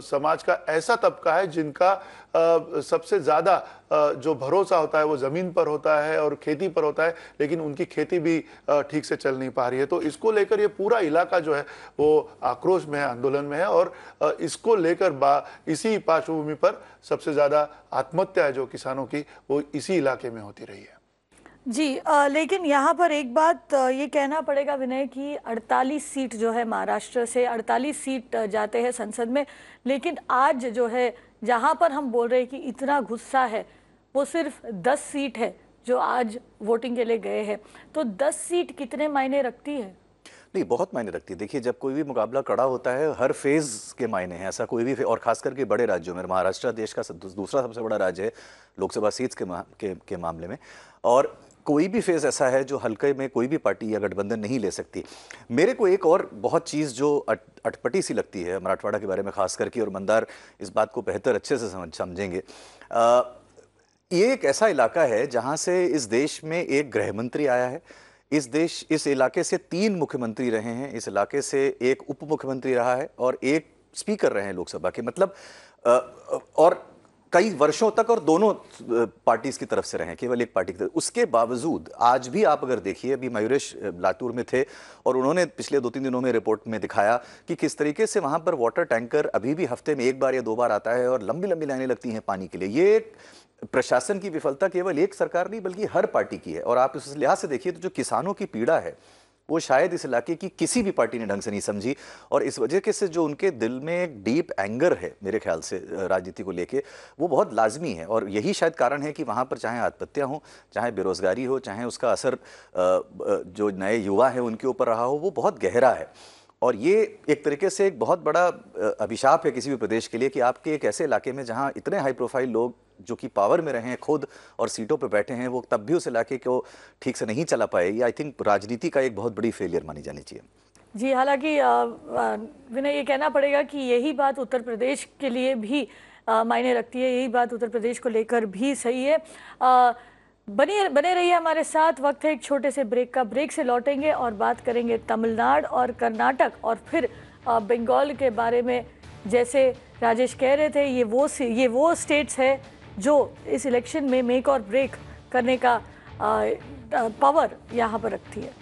[SPEAKER 2] समाज का ऐसा तबका है जिनका सबसे ज्यादा जो भरोसा होता है वो जमीन पर होता है और खेती पर होता है, लेकिन उनकी खेती भी ठीक से चल नहीं पा रही है। तो इसको लेकर ये पूरा इलाका जो है वो आक्रोश में है, आंदोलन में है, और इसको लेकर इसी पार्श्वभूमि पर सबसे ज्यादा आत्महत्या है जो किसानों की, वो इसी इलाके में होती रही है।
[SPEAKER 1] जी लेकिन यहाँ पर एक बात ये कहना पड़ेगा विनय कि 48 सीट जो है महाराष्ट्र से 48 सीट जाते हैं संसद में, लेकिन आज जो है जहाँ पर हम बोल रहे हैं कि इतना गुस्सा है, वो सिर्फ 10 सीट है जो आज वोटिंग के लिए गए हैं। तो 10 सीट कितने मायने रखती है?
[SPEAKER 4] नहीं, बहुत मायने रखती है। देखिए, जब कोई भी मुकाबला कड़ा होता है, हर फेज के मायने हैं। ऐसा कोई भी और खास करके बड़े राज्यों में, महाराष्ट्र देश का दूसरा सबसे बड़ा राज्य है लोकसभा सीट्स के मामले में, और कोई भी फेज ऐसा है जो हल्के में कोई भी पार्टी या गठबंधन नहीं ले सकती। मेरे को एक और बहुत चीज़ जो अटपटी सी लगती है मराठवाड़ा के बारे में खास करके, और मंदार इस बात को बेहतर अच्छे से समझेंगे, ये एक ऐसा इलाका है जहाँ से इस देश में एक गृह मंत्री आया है, इस इलाके से 3 मुख्यमंत्री रहे हैं, इस इलाके से एक उप मुख्यमंत्री रहा है और एक स्पीकर रहे हैं लोकसभा के, मतलब और कई वर्षों तक, और दोनों पार्टीज की तरफ से रहे, केवल एक पार्टी की तरफ। उसके बावजूद आज भी आप अगर देखिए, अभी मयूरेश लातूर में थे और उन्होंने पिछले 2-3 दिनों में रिपोर्ट में दिखाया कि किस तरीके से वहां पर वाटर टैंकर अभी भी हफ्ते में 1 बार या 2 बार आता है और लंबी लंबी लाइनें लगती हैं पानी के लिए। ये एक प्रशासन की विफलता केवल एक सरकार नहीं बल्कि हर पार्टी की है। और आप इस लिहाज से देखिए तो जो किसानों की पीड़ा है वो शायद इस इलाके की किसी भी पार्टी ने ढंग से नहीं समझी, और इस वजह के से जो उनके दिल में एक डीप एंगर है मेरे ख्याल से राजनीति को लेके, वो बहुत लाजमी है। और यही शायद कारण है कि वहाँ पर चाहे आत्महत्या हो, चाहे बेरोजगारी हो, चाहे उसका असर जो नए युवा है उनके ऊपर रहा हो, वो बहुत गहरा है। और ये एक तरीके से एक बहुत बड़ा अभिशाप है किसी भी प्रदेश के लिए कि आपके एक ऐसे इलाके में जहाँ इतने हाई प्रोफाइल लोग जो कि पावर में रहे हैं खुद और सीटों पे बैठे हैं, वो तब भी उस इलाके को ठीक से नहीं चला पाए। ये आई थिंक राजनीति का एक बहुत बड़ी फेलियर मानी जानी चाहिए। जी,
[SPEAKER 1] हालांकि विनय ये कहना पड़ेगा कि यही बात उत्तर प्रदेश के लिए भी मायने रखती है, यही बात उत्तर प्रदेश को लेकर भी सही है। बने रहिए हमारे साथ। वक्त है एक छोटे से ब्रेक का। ब्रेक से लौटेंगे और बात करेंगे तमिलनाडु और कर्नाटक और फिर बंगाल के बारे में। जैसे राजेश कह रहे थे, ये वो स्टेट्स है जो इस इलेक्शन में मेक और ब्रेक करने का पावर यहाँ पर रखती है।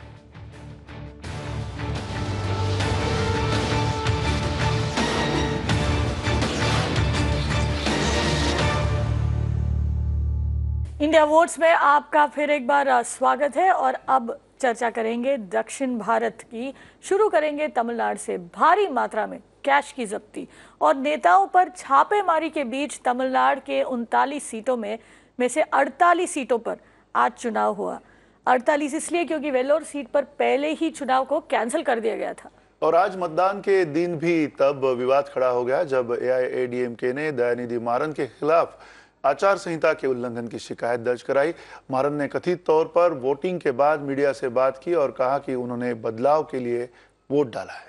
[SPEAKER 1] इंडिया वोट्स में आपका फिर एक बार स्वागत है और अब चर्चा करेंगे दक्षिण भारत की। शुरू करेंगे तमिलनाडु से। भारी मात्रा में कैश की जब्ती और नेताओं पर छापेमारी के बीच तमिलनाडु के 39 सीटों में से 48 सीटों पर आज चुनाव हुआ। 48 इसलिए क्योंकि वेल्लोर सीट पर पहले ही चुनाव को कैंसिल कर दिया गया था।
[SPEAKER 2] और आज मतदान के दिन भी तब विवाद खड़ा हो गया जब AIADMK ने दयानिधि मारन के खिलाफ आचार संहिता के उल्लंघन की शिकायत दर्ज कराई। मारन ने कथित तौर पर वोटिंग के बाद मीडिया से बात की और कहा कि उन्होंने बदलाव के लिए वोट डाला है।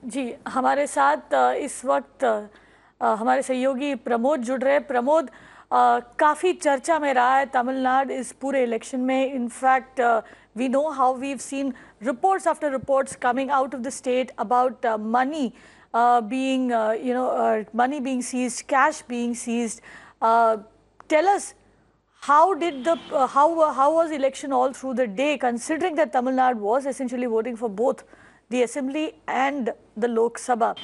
[SPEAKER 2] जी, हमारे साथ इस वक्त हमारे सहयोगी प्रमोद जुड़ रहे। प्रमोद, काफ़ी चर्चा में रहा है तमिलनाडु इस पूरे इलेक्शन में। In fact we know how we have seen reports after reports coming out of the state about money being seized, cash being seized. Tell us,
[SPEAKER 1] how did the how was election all through the day, considering that Tamil Nadu was essentially voting for both the assembly and the Lok Sabha?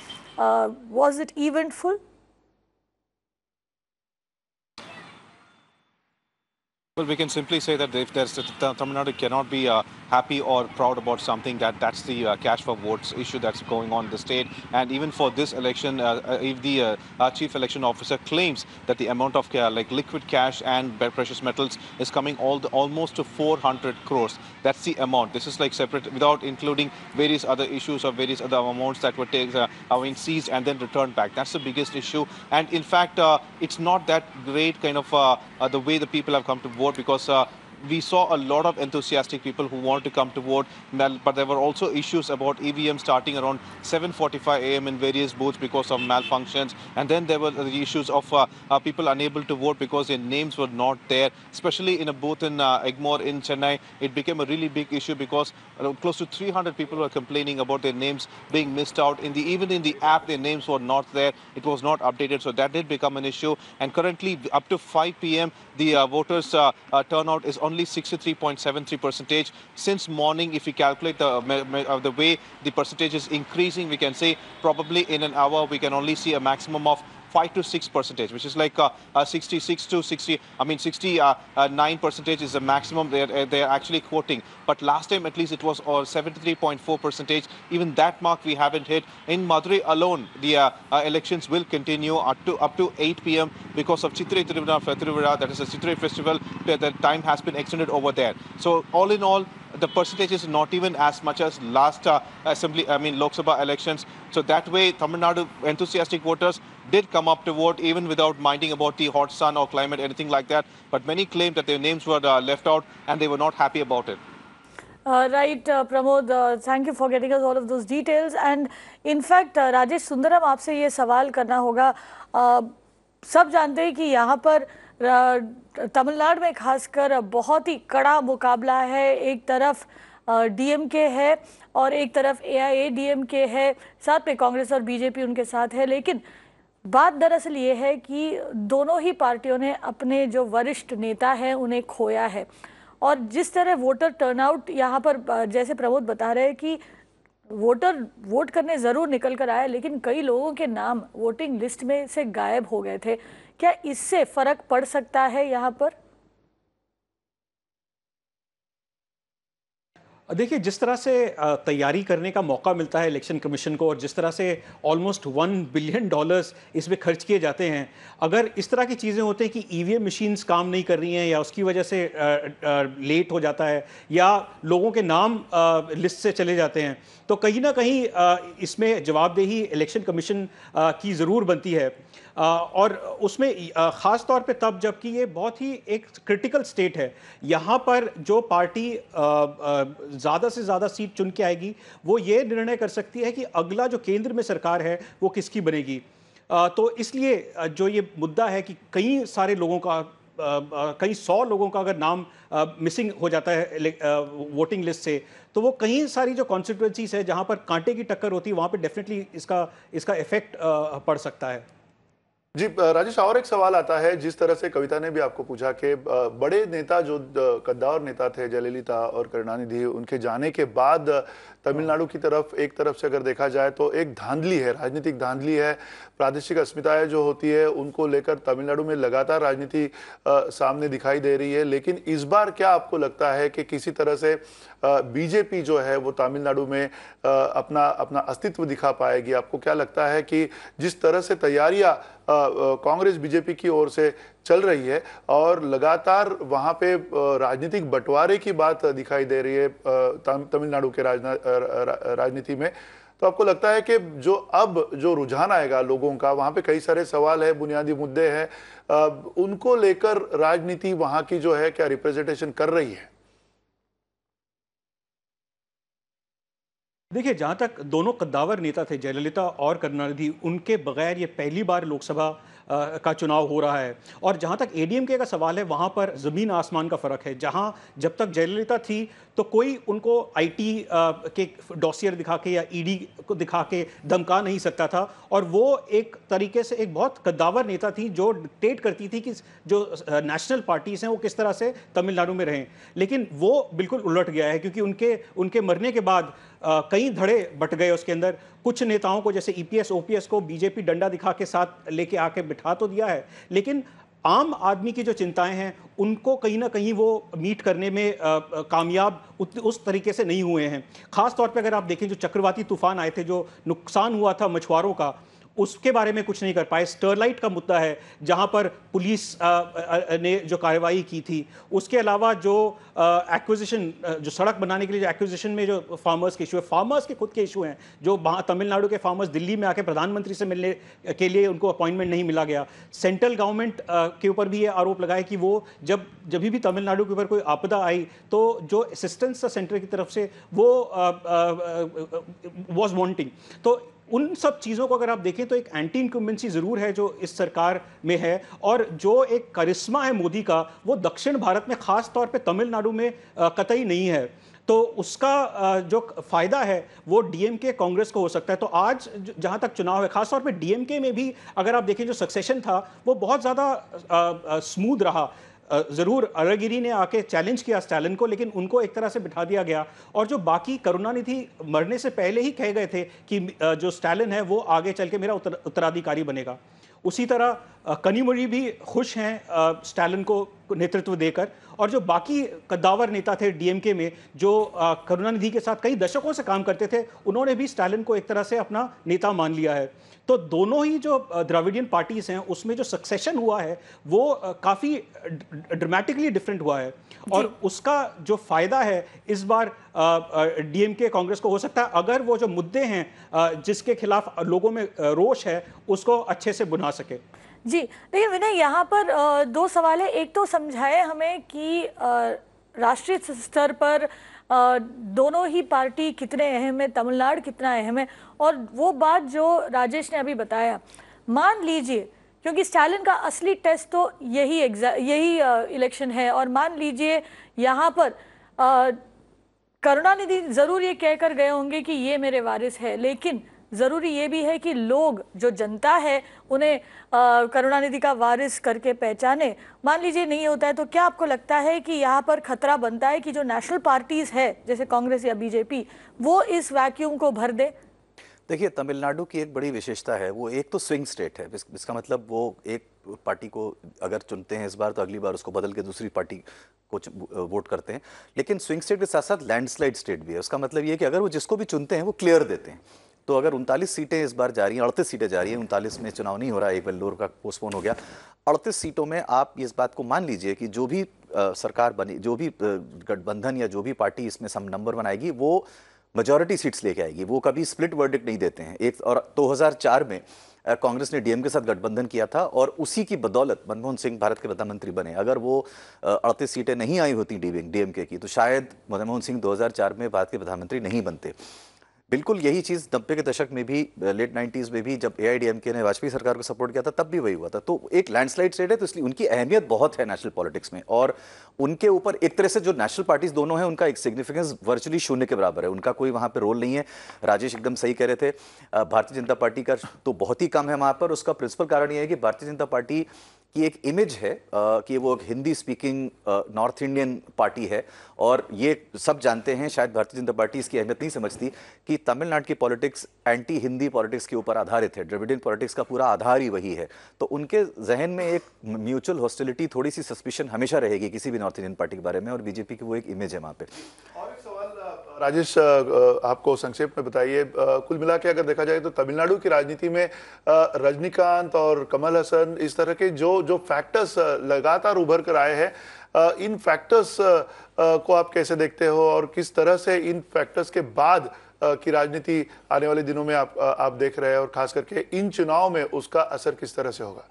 [SPEAKER 1] Was it eventful?
[SPEAKER 7] Well, we can simply say that if there's Tamil Nadu cannot be happy or proud about something, that's the cash for votes issue that's going on in the state. And even for this election, if the chief election officer claims that the amount of like liquid cash and precious metals is coming almost to 400 crores, that's the amount. This is like separate, without including various other issues or various other amounts that were seized and then returned back. That's the biggest issue. And in fact, it's not that great kind of the way the people have come to vote, because we saw a lot of enthusiastic people who wanted to come to vote, but there were also issues about EVM starting around 7:45 a.m. in various booths because of malfunctions, and then there were the issues of people unable to vote because their names were not there, especially in a booth in Egmore in Chennai. It became a really big issue because close to 300 people were complaining about their names being missed out. Even in the app, their names were not there. It was not updated, so that did become an issue. And currently, up to 5 p.m., the voters turnout is only 63.73%. Since morning, if we calculate the way the percentage is increasing, we can say probably in an hour we can only see a maximum of 5 to 6%, which is like 66 to 60. I mean, 69% is the maximum they're actually quoting. But last time, at least, it was 73.4%. Even that mark we haven't hit. In Madurai alone, the elections will continue up to 8 p.m. because of Chitrai Thiruvira, that is a Chitrai festival. The time has been extended over there. So all in all, the percentage is not even as much as last Lok Sabha elections. So that way, Tamil Nadu enthusiastic voters did come up to vote even without minding about the hot sun or climate, anything like that. But many claimed that their names were left out and they were not happy about it.
[SPEAKER 1] Right, Pramod, thank you for getting us all of those details. And in fact, Rajesh Sundaram, आपसे ये सवाल करना होगा. सब जानते हैं कि यहाँ पर तमिलनाडु में खासकर बहुत ही कड़ा मुकाबला है. एक तरफ डीएमके है और एक तरफ एआईएडीएमके है, साथ में कांग्रेस और बीजेपी उनके साथ है. लेकिन बात दरअसल ये है कि दोनों ही पार्टियों ने अपने जो वरिष्ठ नेता हैं उन्हें खोया है. और जिस तरह वोटर टर्नआउट यहाँ पर, जैसे प्रमोद बता रहे हैं कि वोटर वोट करने ज़रूर निकल कर आए, लेकिन कई लोगों के नाम वोटिंग लिस्ट में से गायब हो गए थे. क्या इससे फर्क पड़ सकता है यहाँ पर?
[SPEAKER 5] देखिए, जिस तरह से तैयारी करने का मौका मिलता है इलेक्शन कमीशन को और जिस तरह से ऑलमोस्ट $1 बिलियन इसमें खर्च किए जाते हैं, अगर इस तरह की चीज़ें होती हैं कि ईवीएम मशीन्स काम नहीं कर रही हैं या उसकी वजह से लेट हो जाता है या लोगों के नाम लिस्ट से चले जाते हैं, तो कहीं ना कहीं इसमें जवाबदेही इलेक्शन कमीशन की ज़रूर बनती है. और उसमें ख़ास तौर पे तब जबकि ये बहुत ही एक क्रिटिकल स्टेट है. यहाँ पर जो पार्टी ज़्यादा से ज़्यादा सीट चुन के आएगी वो ये निर्णय कर सकती है कि अगला जो केंद्र में सरकार है वो किसकी बनेगी. तो इसलिए जो ये मुद्दा है कि कई सारे लोगों का कई 100 लोगों का अगर नाम मिसिंग हो जाता है वोटिंग लिस्ट से, तो वो कई सारी जो कॉन्स्टिट्यूएंसीज है जहाँ पर कांटे की टक्कर होती है वहाँ पर डेफिनेटली इसका इफेक्ट पड़ सकता है.
[SPEAKER 2] जी राजेश, और एक सवाल आता है, जिस तरह से कविता ने भी आपको पूछा कि बड़े नेता जो कद्दावर नेता थे जयललिता और करुणानिधि, उनके जाने के बाद तमिलनाडु की तरफ एक तरफ से अगर देखा जाए तो एक धांधली है, राजनीतिक धांधली है. प्रादेशिक अस्मिताएं जो होती है उनको लेकर तमिलनाडु में लगातार राजनीति सामने दिखाई दे रही है. लेकिन इस बार क्या आपको लगता है कि किसी तरह से बीजेपी जो है वो तमिलनाडु में अपना अस्तित्व दिखा पाएगी? आपको क्या लगता है कि जिस तरह से तैयारियां कांग्रेस बीजेपी की ओर से चल रही है और लगातार वहां पे राजनीतिक बंटवारे की बात दिखाई दे रही है तमिलनाडु के राजनीति में, तो आपको लगता है कि जो रुझान आएगा लोगों का, वहां पे कई सारे सवाल है, बुनियादी मुद्दे हैं, उनको लेकर राजनीति वहां की जो है क्या रिप्रेजेंटेशन कर रही है?
[SPEAKER 5] देखिए, जहाँ तक दोनों कद्दावर नेता थे जयललिता और करुणानिधि, उनके बगैर ये पहली बार लोकसभा का चुनाव हो रहा है. और जहाँ तक एडीएमके का सवाल है, वहाँ पर ज़मीन आसमान का फ़र्क है. जहाँ जब तक जयललिता थी तो कोई उनको आईटी के डॉसियर दिखा के या ईडी को दिखा के धमका नहीं सकता था। और वो एक तरीके से एक बहुत कद्दावर नेता थी जो डिक्टेट करती थी कि जो नेशनल पार्टीज हैं वो किस तरह से तमिलनाडु में रहें। लेकिन वो बिल्कुल उलट गया है, क्योंकि उनके मरने के बाद कई धड़े बट गए उसके अंदर। कुछ नेताओं को जैसे ईपीएस ओपीएस को बीजेपी डंडा दिखा के साथ लेके आके बिठा तो दिया है, लेकिन आम आदमी की जो चिंताएं हैं उनको कहीं ना कहीं वो मीट करने में कामयाब उस तरीके से नहीं हुए हैं। खास तौर पे अगर आप देखें जो चक्रवाती तूफान आए थे, जो नुकसान हुआ था मछुआरों का, उसके बारे में कुछ नहीं कर पाए। स्टरलाइट का मुद्दा है जहां पर पुलिस ने जो कार्रवाई की थी। उसके अलावा जो एक्विजिशन, जो सड़क बनाने के लिए जो एक्विजिशन में जो फार्मर्स के इशू है, फार्मर्स के खुद के इशू हैं, जो तमिलनाडु के फार्मर्स दिल्ली में आके प्रधानमंत्री से मिलने के लिए उनको अपॉइंटमेंट नहीं मिला गया। सेंट्रल गवर्नमेंट के ऊपर भी ये आरोप लगाया कि वो जब भी तमिलनाडु के ऊपर कोई आपदा आई तो जो असिस्टेंस था सेंटर की तरफ से वो वॉज वांटिंग। तो उन सब चीज़ों को अगर आप देखें तो एक एंटी इनकम्बेंसी ज़रूर है जो इस सरकार में है, और जो एक करिश्मा है मोदी का वो दक्षिण भारत में खास तौर पे तमिलनाडु में कतई नहीं है। तो उसका जो फायदा है वो डीएमके कांग्रेस को हो सकता है। तो आज जहां तक चुनाव है, खास तौर पे डीएमके में भी अगर आप देखें जो सक्सेशन था वो बहुत ज़्यादा स्मूथ रहा। जरूर अड़गिरी ने आके चैलेंज किया स्टालिन को, लेकिन उनको एक तरह से बिठा दिया गया। और जो बाकी करुणानिधि मरने से पहले ही कह गए थे कि जो स्टालिन है वो आगे चल के मेरा उत्तराधिकारी बनेगा, उसी तरह कनिमोझी भी खुश हैं स्टालिन को नेतृत्व देकर। और जो बाकी कद्दावर नेता थे डीएमके में जो करुणानिधि के साथ कई दशकों से काम करते थे, उन्होंने भी स्टालिन को एक तरह से अपना नेता मान लिया है। तो दोनों ही जो द्रविडियन पार्टीज हैं उसमें जो सक्सेशन हुआ है वो काफ़ी ड्रामेटिकली डिफरेंट हुआ है, और उसका जो फायदा है इस बार डीएमके कांग्रेस को हो सकता है अगर वो जो मुद्दे हैं जिसके खिलाफ लोगों में रोष है उसको अच्छे से बुना सके।
[SPEAKER 1] जी, लेकिन विनय यहाँ पर दो सवाल है। एक तो समझाए हमें कि राष्ट्रीय स्तर पर दोनों ही पार्टी कितने अहम है, तमिलनाडु कितना अहम है, और वो बात जो राजेश ने अभी बताया, मान लीजिए क्योंकि स्टालिन का असली टेस्ट तो यही इलेक्शन है, और मान लीजिए यहाँ पर करुणानिधि जरूर ये कहकर गए होंगे कि ये मेरे वारिस है, लेकिन ज़रूरी ये भी है कि लोग, जो जनता है, उन्हें करुणानिधि का वारिस करके पहचाने। मान लीजिए नहीं होता है तो क्या आपको लगता है कि यहाँ पर खतरा बनता है कि जो नेशनल पार्टीज है जैसे कांग्रेस या बीजेपी वो इस वैक्यूम को भर दे?
[SPEAKER 4] देखिए, तमिलनाडु की एक बड़ी विशेषता है, वो एक तो स्विंग स्टेट है। इसका मतलब वो एक पार्टी को अगर चुनते हैं इस बार तो अगली बार उसको बदल के दूसरी पार्टी को वोट करते हैं। लेकिन स्विंग स्टेट के साथ साथ लैंडस्लाइड स्टेट भी है। उसका मतलब ये कि अगर वो जिसको भी चुनते हैं वो क्लियर देते हैं। तो अगर 39 सीटें इस बार जा रही हैं, 38 सीटें जा रही हैं, 39 में चुनाव नहीं हो रहा है, एक वेल्लोर का पोस्टपोन हो गया। 38 सीटों में आप इस बात को मान लीजिए कि जो भी सरकार बनी, जो भी गठबंधन या जो भी पार्टी इसमें सम नंबर बनाएगी वो मेजॉरिटी सीट्स लेके आएगी। वो कभी स्प्लिट वर्डिक्ट नहीं देते हैं। एक और 2004 में कांग्रेस ने डीएम के साथ गठबंधन किया था और उसी की बदौलत मनमोहन सिंह भारत के प्रधानमंत्री बने। अगर वो 38 सीटें नहीं आई होती डीएमके की तो शायद मनमोहन सिंह 2004 में भारत के प्रधानमंत्री नहीं बनते। बिल्कुल यही चीज़ 90 के दशक में भी, लेट 90s में भी, जब एआईडीएमके ने वाजपेयी सरकार को सपोर्ट किया था तब भी वही हुआ था। तो एक लैंडस्लाइड स्टेट है, तो इसलिए उनकी अहमियत बहुत है नेशनल पॉलिटिक्स में। और उनके ऊपर एक तरह से जो नेशनल पार्टीज दोनों हैं उनका एक सिग्निफिकेंस वर्चुअली शून्य के बराबर है। उनका कोई वहाँ पे रोल नहीं है। राजेश एकदम सही कह रहे थे, भारतीय जनता पार्टी का तो बहुत ही कम है वहाँ पर। उसका प्रिंसिपल कारण यह है कि भारतीय जनता पार्टी की एक इमेज है कि वो एक Hindi speaking north Indian party है, और ये सब जानते हैं। शायद भारतीय जनता पार्टी इसकी अहमियत नहीं समझती कि तमिलनाडु की पॉलिटिक्स एंटी हिंदी पॉलिटिक्स के ऊपर आधारित है। द्रविडियन पॉलिटिक्स का पूरा आधार ही वही है। तो उनके जहन में एक म्यूचुअल हॉस्टिलिटी, थोड़ी सी सस्पिशन हमेशा रहेगी किसी भी नॉर्थ इंडियन पार्टी के बारे में, और बीजेपी की वो एक इमेज है वहाँ पे।
[SPEAKER 2] और एक सवाल राजेश आपको संक्षेप में बताइए, कुल मिला के अगर देखा जाए तो तमिलनाडु की राजनीति में रजनीकांत और कमल हसन, इस तरह के जो फैक्टर्स लगातार उभर कर आए हैं, इन फैक्टर्स को आप कैसे देखते हो, और किस तरह से इन फैक्टर्स के बाद की राजनीति आने वाले दिनों में आप देख रहे हैं, और खास करके इन चुनाव में उसका असर किस तरह से होगा?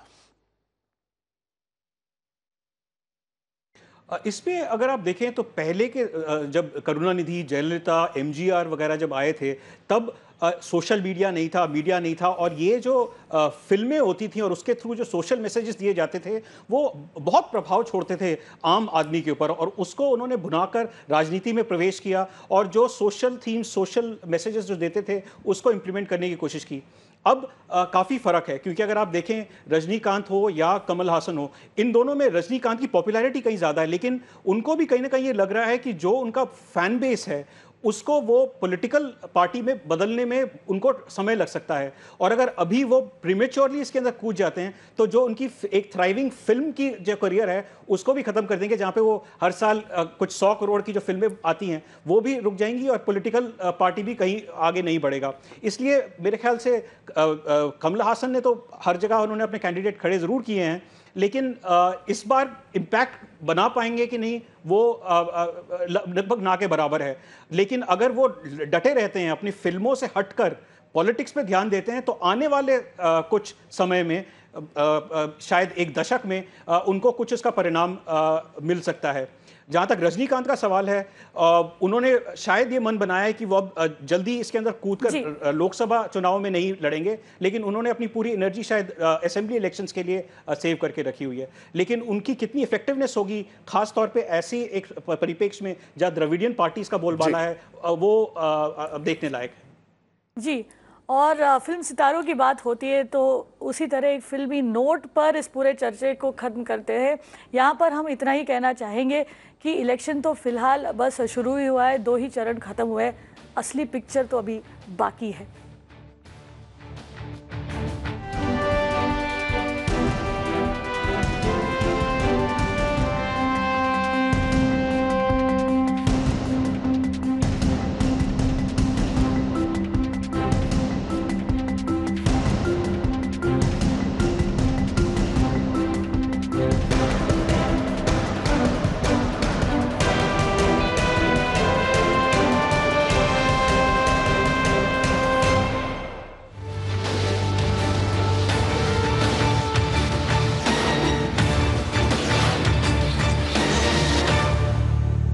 [SPEAKER 5] इसमें अगर आप देखें तो पहले के जब करुणानिधि, जयललिता, एमजीआर वगैरह जब आए थे तब सोशल मीडिया नहीं था और ये जो फिल्में होती थी और उसके थ्रू जो सोशल मैसेजेस दिए जाते थे वो बहुत प्रभाव छोड़ते थे आम आदमी के ऊपर, और उसको उन्होंने भुनाकर राजनीति में प्रवेश किया और जो सोशल थीम्स, सोशल मैसेजेस जो देते थे उसको इम्प्लीमेंट करने की कोशिश की। अब काफ़ी फ़र्क है, क्योंकि अगर आप देखें रजनीकांत हो या कमल हासन हो, इन दोनों में रजनीकांत की पॉपुलैरिटी कहीं ज़्यादा है, लेकिन उनको भी कहीं ना कहीं ये लग रहा है कि जो उनका फैन बेस है उसको वो पॉलिटिकल पार्टी में बदलने में उनको समय लग सकता है, और अगर अभी वो प्रीमेच्योरली इसके अंदर कूद जाते हैं तो जो उनकी एक थ्राइविंग फिल्म की जो करियर है उसको भी खत्म कर देंगे, जहां पे वो हर साल कुछ 100 करोड़ की जो फिल्में आती हैं वो भी रुक जाएंगी और पॉलिटिकल पार्टी भी कहीं आगे नहीं बढ़ेगा। इसलिए मेरे ख्याल से कमल हासन ने तो हर जगह उन्होंने अपने कैंडिडेट खड़े जरूर किए हैं, लेकिन इस बार इम्पैक्ट बना पाएंगे कि नहीं वो लगभग ना के बराबर है। लेकिन अगर वो डटे रहते हैं, अपनी फिल्मों से हटकर पॉलिटिक्स पे ध्यान देते हैं, तो आने वाले कुछ समय में शायद एक दशक में उनको कुछ इसका परिणाम मिल सकता है। जहाँ तक रजनीकांत का सवाल है, उन्होंने शायद ये मन बनाया है कि वो अब जल्दी इसके अंदर कूदकर लोकसभा चुनाव में नहीं लड़ेंगे, लेकिन उन्होंने अपनी पूरी एनर्जी शायद असेंबली इलेक्शंस के लिए सेव करके रखी हुई है। लेकिन उनकी कितनी इफेक्टिवनेस होगी, खास तौर पे ऐसी एक परिप्रेक्ष्य में जहाँ द्रविडियन पार्टीज का बोलबाला है, वो देखने लायक है।
[SPEAKER 1] जी, और फिल्म सितारों की बात होती है तो उसी तरह एक फिल्मी नोट पर इस पूरे चर्चे को ख़त्म करते हैं। यहाँ पर हम इतना ही कहना चाहेंगे कि इलेक्शन तो फिलहाल बस शुरू ही हुआ है, 2 ही चरण ख़त्म हुए, असली पिक्चर तो अभी बाकी है।